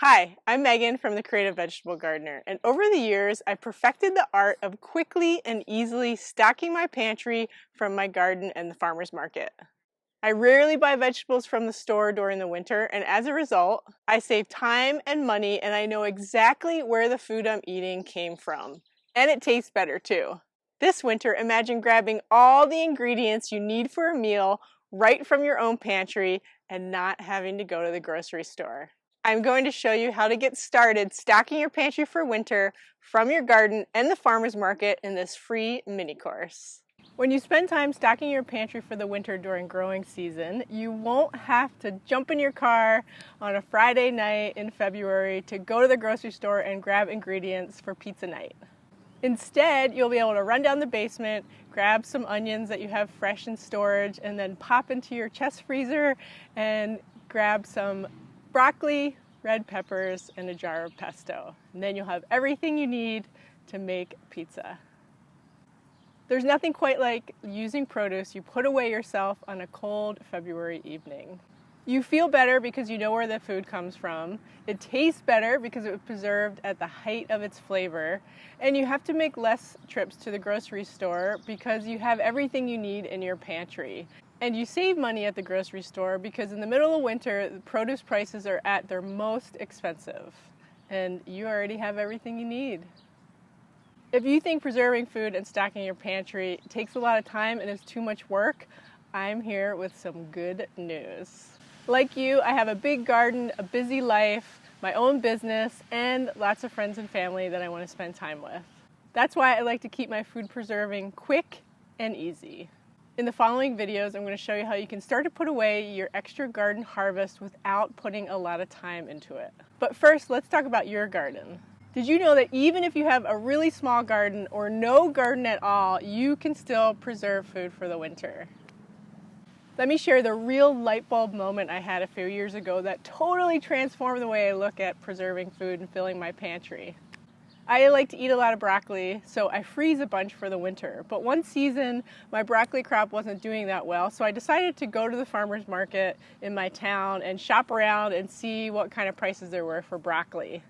Hi, I'm Megan from The Creative Vegetable Gardener, and over the years, I've perfected the art of quickly and easily stocking my pantry from my garden and the farmer's market. I rarely buy vegetables from the store during the winter, and as a result, I save time and money, and I know exactly where the food I'm eating came from. And it tastes better too. This winter, imagine grabbing all the ingredients you need for a meal right from your own pantry and not having to go to the grocery store. I'm going to show you how to get started stocking your pantry for winter from your garden and the farmer's market in this free mini course. When you spend time stocking your pantry for the winter during growing season, you won't have to jump in your car on a Friday night in February to go to the grocery store and grab ingredients for pizza night. Instead, you'll be able to run down the basement, grab some onions that you have fresh in storage, and then pop into your chest freezer and grab some broccoli, red peppers, and a jar of pesto. And then you'll have everything you need to make pizza. There's nothing quite like using produce you put away yourself on a cold February evening. You feel better because you know where the food comes from. It tastes better because it was preserved at the height of its flavor. And you have to make less trips to the grocery store because you have everything you need in your pantry. And you save money at the grocery store because in the middle of winter, the produce prices are at their most expensive. And you already have everything you need. If you think preserving food and stocking your pantry takes a lot of time and is too much work, I'm here with some good news. Like you, I have a big garden, a busy life, my own business, and lots of friends and family that I want to spend time with. That's why I like to keep my food preserving quick and easy. In the following videos, I'm going to show you how you can start to put away your extra garden harvest without putting a lot of time into it. But first, let's talk about your garden. Did you know that even if you have a really small garden or no garden at all, you can still preserve food for the winter? Let me share the real light bulb moment I had a few years ago that totally transformed the way I look at preserving food and filling my pantry. I like to eat a lot of broccoli, so I freeze a bunch for the winter. But one season, my broccoli crop wasn't doing that well, so I decided to go to the farmer's market in my town and shop around and see what kind of prices there were for broccoli.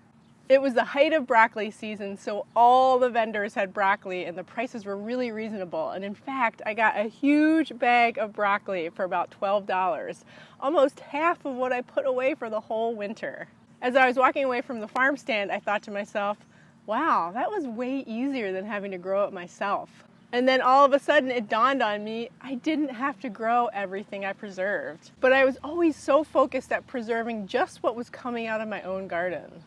It was the height of broccoli season, so all the vendors had broccoli and the prices were really reasonable. And in fact, I got a huge bag of broccoli for about $12, almost half of what I put away for the whole winter. As I was walking away from the farm stand, I thought to myself, wow, that was way easier than having to grow it myself. And then all of a sudden it dawned on me, I didn't have to grow everything I preserved. But I was always so focused at preserving just what was coming out of my own garden.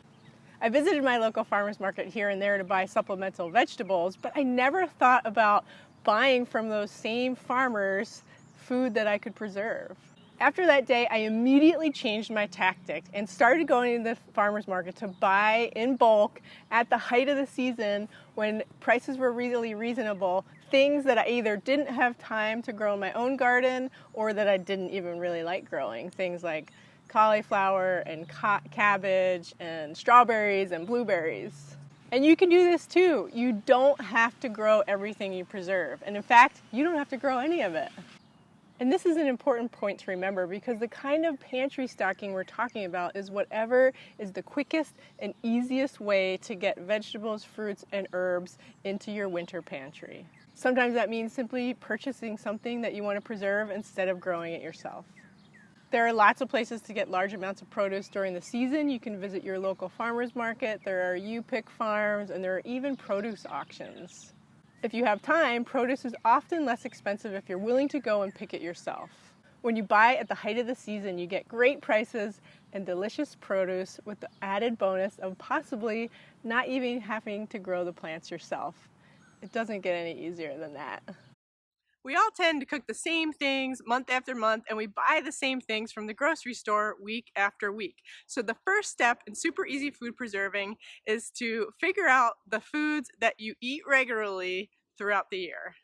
I visited my local farmer's market here and there to buy supplemental vegetables, but I never thought about buying from those same farmers food that I could preserve. After that day, I immediately changed my tactic and started going to the farmer's market to buy in bulk at the height of the season when prices were really reasonable, things that I either didn't have time to grow in my own garden or that I didn't even really like growing, things like cauliflower and cabbage and strawberries and blueberries. And you can do this too. You don't have to grow everything you preserve. And in fact, you don't have to grow any of it. And this is an important point to remember because the kind of pantry stocking we're talking about is whatever is the quickest and easiest way to get vegetables, fruits, and herbs into your winter pantry. Sometimes that means simply purchasing something that you want to preserve instead of growing it yourself. There are lots of places to get large amounts of produce during the season. You can visit your local farmer's market, there are you-pick farms, and there are even produce auctions. If you have time, produce is often less expensive if you're willing to go and pick it yourself. When you buy at the height of the season, you get great prices and delicious produce with the added bonus of possibly not even having to grow the plants yourself. It doesn't get any easier than that. We all tend to cook the same things month after month, and we buy the same things from the grocery store week after week. So the first step in super easy food preserving is to figure out the foods that you eat regularly throughout the year.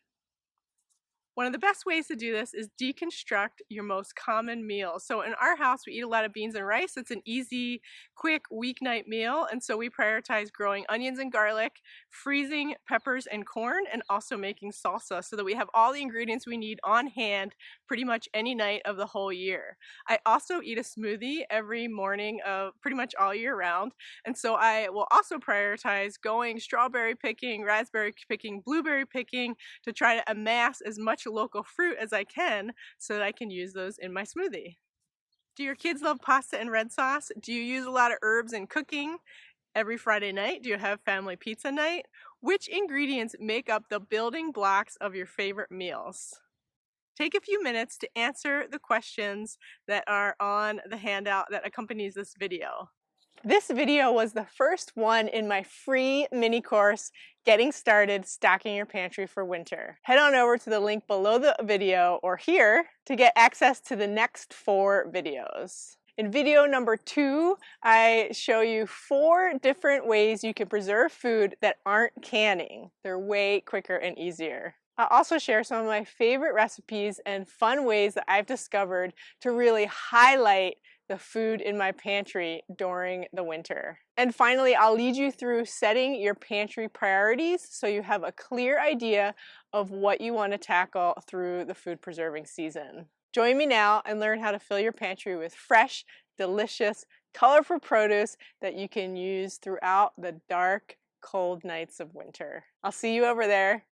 One of the best ways to do this is deconstruct your most common meals. So in our house, we eat a lot of beans and rice. It's an easy, quick weeknight meal. And so we prioritize growing onions and garlic, freezing peppers and corn, and also making salsa so that we have all the ingredients we need on hand pretty much any night of the whole year. I also eat a smoothie every morning of pretty much all year round. And so I will also prioritize going strawberry picking, raspberry picking, blueberry picking to try to amass as much local fruit as I can so that I can use those in my smoothie. Do your kids love pasta and red sauce? Do you use a lot of herbs in cooking? Every Friday night, do you have family pizza night? Which ingredients make up the building blocks of your favorite meals? Take a few minutes to answer the questions that are on the handout that accompanies this video. This video was the first one in my free mini course, Getting Started Stocking Your Pantry for Winter. Head on over to the link below the video or here to get access to the next 4 videos. In video number 2, I show you 4 different ways you can preserve food that aren't canning. They're way quicker and easier. I'll also share some of my favorite recipes and fun ways that I've discovered to really highlight the food in my pantry during the winter. And finally, I'll lead you through setting your pantry priorities so you have a clear idea of what you want to tackle through the food preserving season. Join me now and learn how to fill your pantry with fresh, delicious, colorful produce that you can use throughout the dark, cold nights of winter. I'll see you over there.